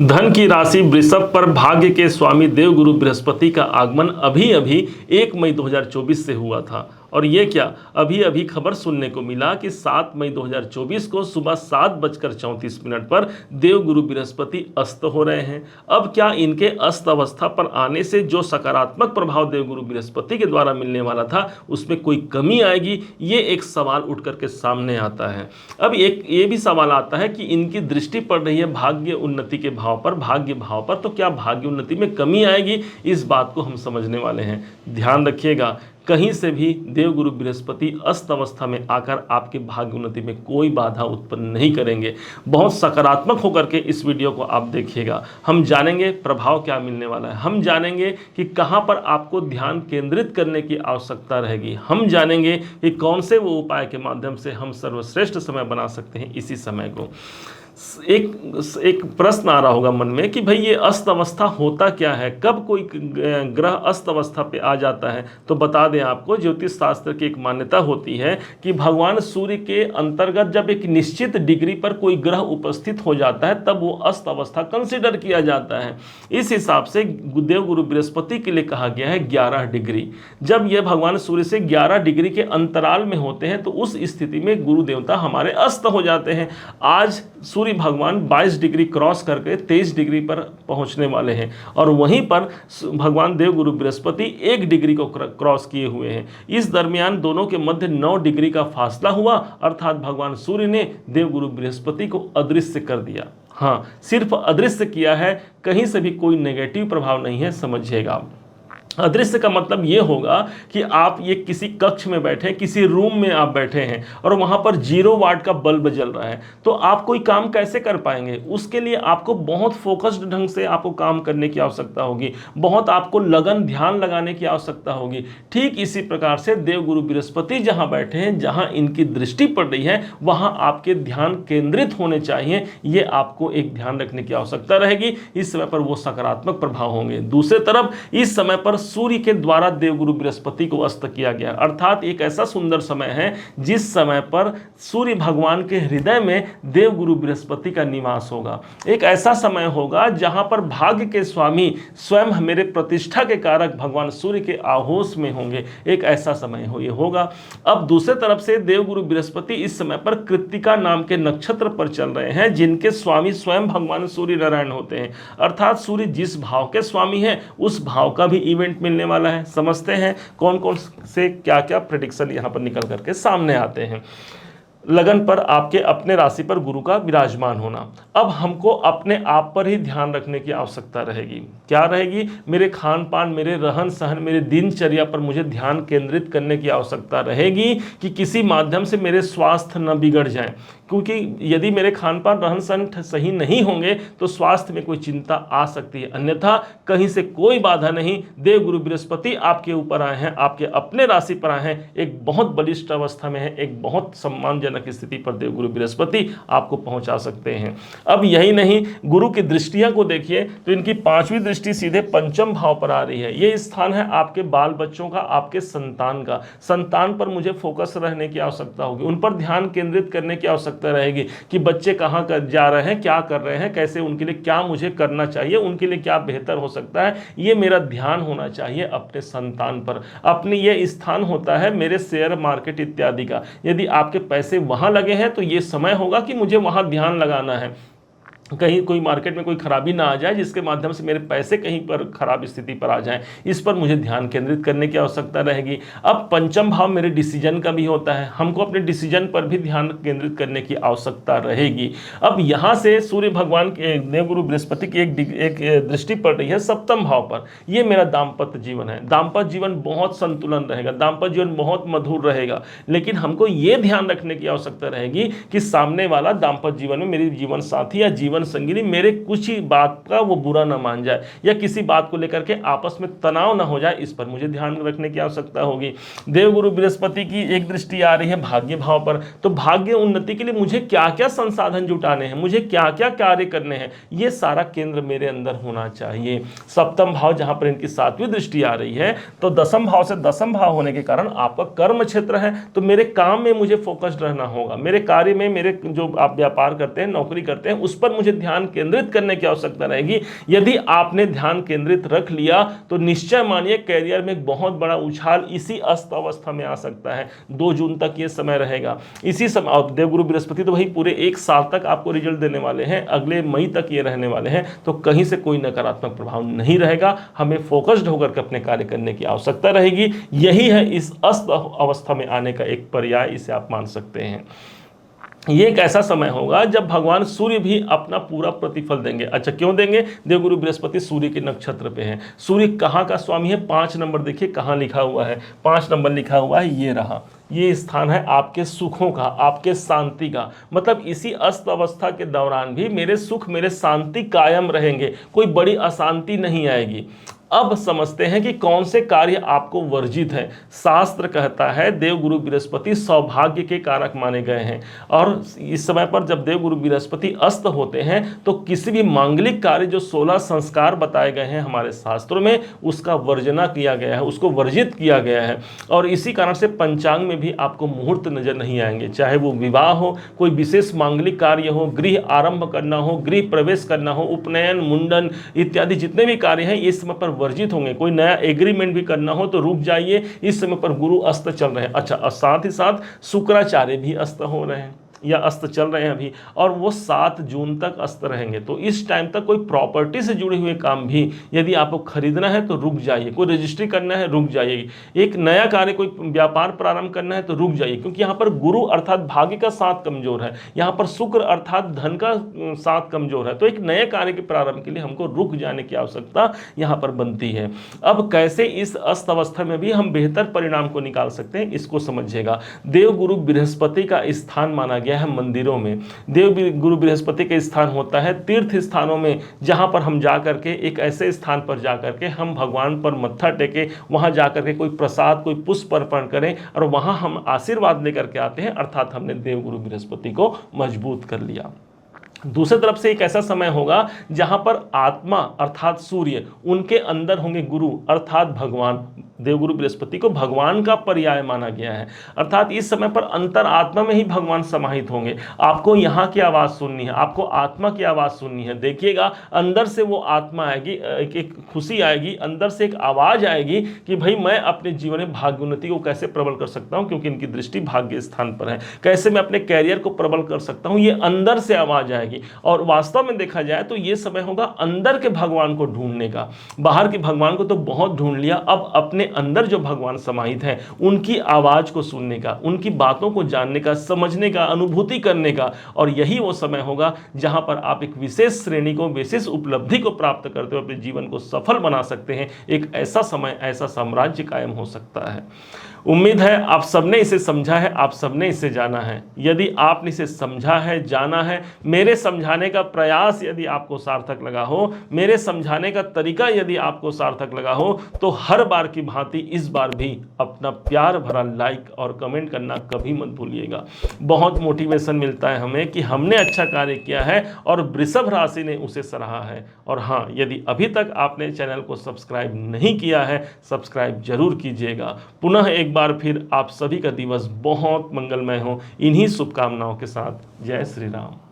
धन की राशि वृषभ पर भाग्य के स्वामी देवगुरु बृहस्पति का आगमन अभी अभी 1 मई 2024 से हुआ था। और ये क्या, अभी अभी खबर सुनने को मिला कि 7 मई 2024 को सुबह 7:34 पर देवगुरु बृहस्पति अस्त हो रहे हैं। अब क्या इनके अस्त अवस्था पर आने से जो सकारात्मक प्रभाव देवगुरु बृहस्पति के द्वारा मिलने वाला था उसमें कोई कमी आएगी, ये एक सवाल उठ करके सामने आता है। अब एक ये भी सवाल आता है कि इनकी दृष्टि पड़ रही है भाग्य उन्नति के भाव पर, भाग्य भाव पर, तो क्या भाग्य उन्नति में कमी आएगी? इस बात को हम समझने वाले हैं। ध्यान रखिएगा, कहीं से भी देवगुरु बृहस्पति अस्त अवस्था में आकर आपके भाग्य उन्नति में कोई बाधा उत्पन्न नहीं करेंगे। बहुत सकारात्मक होकर के इस वीडियो को आप देखिएगा। हम जानेंगे प्रभाव क्या मिलने वाला है, हम जानेंगे कि कहां पर आपको ध्यान केंद्रित करने की आवश्यकता रहेगी, हम जानेंगे कि कौन से वो उपाय के माध्यम से हम सर्वश्रेष्ठ समय बना सकते हैं इसी समय को। एक प्रश्न आ रहा होगा मन में कि भाई ये अस्त अवस्था होता क्या है, कब कोई ग्रह अस्त अवस्था पे आ जाता है? तो बता दें आपको, ज्योतिष शास्त्र की एक मान्यता होती है कि भगवान सूर्य के अंतर्गत जब एक निश्चित डिग्री पर कोई ग्रह उपस्थित हो जाता है तब वो अस्त अवस्था कंसिडर किया जाता है। इस हिसाब से देवगुरु बृहस्पति के लिए कहा गया है 11 डिग्री। जब ये भगवान सूर्य से 11 डिग्री के अंतराल में होते हैं तो उस स्थिति में गुरु देवता हमारे अस्त हो जाते हैं। आज सूर्य भगवान 22 डिग्री क्रॉस करके 23 डिग्री पर पहुंचने वाले हैं और वहीं पर भगवान देवगुरु बृहस्पति 1 डिग्री को क्रॉस किए हुए हैं। इस दरमियान दोनों के मध्य 9 डिग्री का फासला हुआ, अर्थात भगवान सूर्य ने देवगुरु बृहस्पति को अदृश्य कर दिया। हाँ, सिर्फ अदृश्य किया है, कहीं से भी कोई नेगेटिव प्रभाव नहीं है, समझिएगा। अदृश्य का मतलब ये होगा कि आप ये किसी कक्ष में बैठे, किसी रूम में आप बैठे हैं और वहाँ पर 0 वाट का बल्ब जल रहा है, तो आप कोई काम कैसे कर पाएंगे? उसके लिए आपको बहुत फोकस्ड ढंग से आपको काम करने की आवश्यकता होगी, बहुत आपको लगन ध्यान लगाने की आवश्यकता होगी। ठीक इसी प्रकार से देवगुरु बृहस्पति जहाँ बैठे हैं, जहाँ इनकी दृष्टि पड़ रही है, वहाँ आपके ध्यान केंद्रित होने चाहिए। ये आपको एक ध्यान रखने की आवश्यकता रहेगी। इस समय पर वो सकारात्मक प्रभाव होंगे। दूसरे तरफ इस समय पर सूर्य के द्वारा देवगुरु बृहस्पति को अस्त किया गया, अर्थात एक ऐसा सुंदर समय है जिस समय पर सूर्य भगवान के हृदय में देवगुरु बृहस्पति का निवास होगा। एक ऐसा समय होगा जहां पर भाग्य के स्वामी स्वयं मेरे प्रतिष्ठा के कारक भगवान सूर्य के आहोश में होंगे। एक ऐसा समय ये होगा। अब दूसरे तरफ से देवगुरु बृहस्पति इस समय पर कृत्तिका नाम के नक्षत्र पर चल रहे हैं, जिनके स्वामी स्वयं भगवान सूर्य नारायण होते हैं। अर्थात सूर्य जिस भाव के स्वामी है उस भाव का भी इवेंट मिलने वाला है। समझते हैं कौन कौन से क्या क्या प्रेडिक्शन यहां पर निकल करके सामने आते हैं। लगन पर आपके अपने राशि पर गुरु का विराजमान होना। अब हमको अपने आप पर ही ध्यान रखने की आवश्यकता रहेगी। क्या रहेगी? मेरे खान पान, मेरे रहन सहन, मेरे दिनचर्या पर मुझे ध्यान केंद्रित करने की आवश्यकता रहेगी कि किसी माध्यम से मेरे स्वास्थ्य न बिगड़ जाए, क्योंकि यदि मेरे खान पान रहन सहन सही नहीं होंगे तो स्वास्थ्य में कोई चिंता आ सकती है। अन्यथा कहीं से कोई बाधा नहीं, देवगुरु बृहस्पति आपके ऊपर आए हैं, आपके अपने राशि पर आए हैं, एक बहुत बलिष्ठ अवस्था में है, एक बहुत सम्मानजनक स्थिति पर देवगुरु बृहस्पति आपको पहुंचा सकते हैं। अब यही नहीं, गुरु की दृष्टियां को देखिए तो इनकी 5वीं दृष्टि सीधे पंचम भाव पर आ रही है। ये स्थान है आपके बाल बच्चों का, आपके संतान का। संतान पर मुझे फोकस रहने की आवश्यकता होगी, उन पर ध्यान केंद्रित करने की आवश्यकता रहेगी कि बच्चे कहाँ जा रहे हैं, क्या कर रहे हैं, कैसे, उनके लिए क्या मुझे करना चाहिए, उनके लिए क्या बेहतर हो सकता है। ये मेरा ध्यान होना चाहिए अपने संतान पर। अपने ये स्थान होता है मेरे शेयर मार्केट इत्यादि का। यदि आपके पैसे वहां लगे हैं तो ये समय होगा कि मुझे वहां ध्यान लगाना है, कहीं कोई मार्केट में कोई खराबी ना आ जाए जिसके माध्यम से मेरे पैसे कहीं पर खराब स्थिति पर आ जाएं। इस पर मुझे ध्यान केंद्रित करने की आवश्यकता रहेगी। अब पंचम भाव मेरे डिसीजन का भी होता है, हमको अपने डिसीजन पर भी ध्यान केंद्रित करने की आवश्यकता रहेगी। अब यहाँ से सूर्य भगवान के देवगुरु बृहस्पति की एक दृष्टि पड़ रही है 7वें भाव पर। यह मेरा दाम्पत्य जीवन है। दाम्पत्य जीवन बहुत संतुलन रहेगा, दाम्पत्य जीवन बहुत मधुर रहेगा, लेकिन हमको ये ध्यान रखने की आवश्यकता रहेगी कि सामने वाला दाम्पत्य जीवन में मेरी जीवन साथी या जीवन संगिनी मेरे कुछ ही बात का वो बुरा ना मान जाए या किसी बात को लेकर के आपस में तनाव ना हो जाए, इस पर मुझे ध्यान रखने की आवश्यकता होगी। देवगुरु बृहस्पति की एक दृष्टि आ रही है भाग्य भाव पर, तो भाग्य उन्नति के लिए मुझे क्या क्या संसाधन जुटाने हैं, मुझे क्या क्या कार्य करने हैं, ये सारा केंद्र मेरे अंदर होना चाहिए। 7वां भाव जहां पर इनकी 7वीं दृष्टि आ रही है, तो 10वें भाव से 10वां भाव होने के कारण आपका कर्म क्षेत्र है, तो मेरे काम में मुझे फोकस्ड रहना होगा, मेरे कार्य में, मेरे जो आप व्यापार करते हैं, नौकरी करते हैं, उस पर मुझे मुझे ध्यान केंद्रित करने की आवश्यकता रहेगी। यदि आपने ध्यान केंद्रित रख लिया तो निश्चय मानिए कैरियर में एक बहुत बड़ा उछाल इसी अस्त अवस्था में आ सकता है। 2 जून तक ये समय रहेगा। इसी समय और देवगुरु बृहस्पति तो वही पूरे 1 साल तक आपको रिजल्ट देने वाले हैं, अगले मई तक ये रहने वाले हैं, तो कहीं से कोई नकारात्मक प्रभाव नहीं रहेगा। हमें फोकस्ड होकर के अपने कार्य करने की आवश्यकता रहेगी। यही है इस अस्त अवस्था में आने का एक पर्याय, इसे आप मान सकते हैं। ये एक ऐसा समय होगा जब भगवान सूर्य भी अपना पूरा प्रतिफल देंगे। अच्छा, क्यों देंगे? देवगुरु बृहस्पति सूर्य के नक्षत्र पे हैं। सूर्य कहाँ का स्वामी है? 5 नंबर देखिए कहाँ लिखा हुआ है। 5 नंबर लिखा हुआ है, ये रहा। ये स्थान है आपके सुखों का, आपके शांति का। मतलब इसी अस्त अवस्था के दौरान भी मेरे सुख, मेरे शांति कायम रहेंगे, कोई बड़ी अशांति नहीं आएगी। अब समझते हैं कि कौन से कार्य आपको वर्जित है। शास्त्र कहता है देवगुरु बृहस्पति सौभाग्य के कारक माने गए हैं, और इस समय पर जब देवगुरु बृहस्पति अस्त होते हैं तो किसी भी मांगलिक कार्य, जो 16 संस्कार बताए गए हैं हमारे शास्त्रों में, उसका वर्जना किया गया है, उसको वर्जित किया गया है। और इसी कारण से पंचांग में भी आपको मुहूर्त नजर नहीं आएंगे, चाहे वो विवाह हो, कोई विशेष मांगलिक कार्य हो, गृह आरंभ करना हो, गृह प्रवेश करना हो, उपनयन, मुंडन इत्यादि जितने भी कार्य हैं इस समय पर वर्जित होंगे। कोई नया एग्रीमेंट भी करना हो तो रुक जाइए, इस समय पर गुरु अस्त चल रहे हैं। अच्छा, और साथ ही साथ शुक्राचार्य भी अस्त हो रहे हैं या अस्त चल रहे हैं अभी, और वो 7 जून तक अस्त रहेंगे। तो इस टाइम तक कोई प्रॉपर्टी से जुड़े हुए काम भी यदि आपको खरीदना है तो रुक जाइए, कोई रजिस्ट्री करना है रुक जाइए, एक नया कार्य, कोई व्यापार प्रारंभ करना है तो रुक जाइए, क्योंकि यहाँ पर गुरु अर्थात भाग्य का साथ कमजोर है, यहाँ पर शुक्र अर्थात धन का साथ कमजोर है। तो एक नए कार्य के प्रारंभ के लिए हमको रुक जाने की आवश्यकता यहाँ पर बनती है। अब कैसे इस अस्त अवस्था में भी हम बेहतर परिणाम को निकाल सकते हैं, इसको समझिएगा। देवगुरु बृहस्पति का स्थान माना गया है मंदिरों में। देव गुरु बृहस्पति का स्थान होता है तीर्थ स्थानों में, जहां पर हम जाकर के एक ऐसे स्थान पर जाकर के हम भगवान पर मत्था टेके, वहां जाकर के कोई प्रसाद, कोई पुष्प अर्पण करें और वहां हम आशीर्वाद लेकर के आते हैं, अर्थात हमने देवगुरु बृहस्पति को मजबूत कर लिया। दूसरी तरफ से एक ऐसा समय होगा जहां पर आत्मा अर्थात सूर्य, उनके अंदर होंगे गुरु अर्थात भगवान। देवगुरु बृहस्पति को भगवान का पर्याय माना गया है, अर्थात इस समय पर अंतर आत्मा में ही भगवान समाहित होंगे। आपको यहाँ की आवाज़ सुननी है, आपको आत्मा की आवाज़ सुननी है। देखिएगा अंदर से वो आत्मा आएगी, एक खुशी आएगी, अंदर से एक आवाज़ आएगी कि भाई मैं अपने जीवन में भाग्योन्नति को कैसे प्रबल कर सकता हूँ, क्योंकि इनकी दृष्टि भाग्य स्थान पर है। कैसे मैं अपने कैरियर को प्रबल कर सकता हूँ, ये अंदर से आवाज़ आएगी। और वास्तव में देखा जाए तो ये समय होगा अंदर के भगवान को ढूंढने का। बाहर के भगवान को तो बहुत ढूंढ लिया, अब अपने अंदर जो भगवान समाहित हैं उनकी आवाज को सुनने का, उनकी बातों को जानने का, समझने का, अनुभूति करने का। और यही वो समय होगा जहां पर आप एक विशेष श्रेणी को, विशेष उपलब्धि को प्राप्त करते हुए अपने जीवन को सफल बना सकते हैं। एक ऐसा समय, ऐसा साम्राज्य कायम हो सकता है। उम्मीद है आप सबने इसे समझा है, आप सबने इसे जाना है। यदि आपने इसे समझा है, जाना है, मेरे समझाने का प्रयास यदि आपको सार्थक लगा हो, मेरे समझाने का तरीका यदि आपको सार्थक लगा हो, तो हर बार की भांति इस बार भी अपना प्यार भरा लाइक और कमेंट करना कभी मत भूलिएगा। बहुत मोटिवेशन मिलता है हमें कि हमने अच्छा कार्य किया है और वृषभ राशि ने उसे सराहा है। और हाँ, यदि अभी तक आपने चैनल को सब्सक्राइब नहीं किया है, सब्सक्राइब जरूर कीजिएगा। पुनः एक बार फिर आप सभी का दिवस बहुत मंगलमय हो, इन्हीं शुभकामनाओं के साथ। जय श्री राम।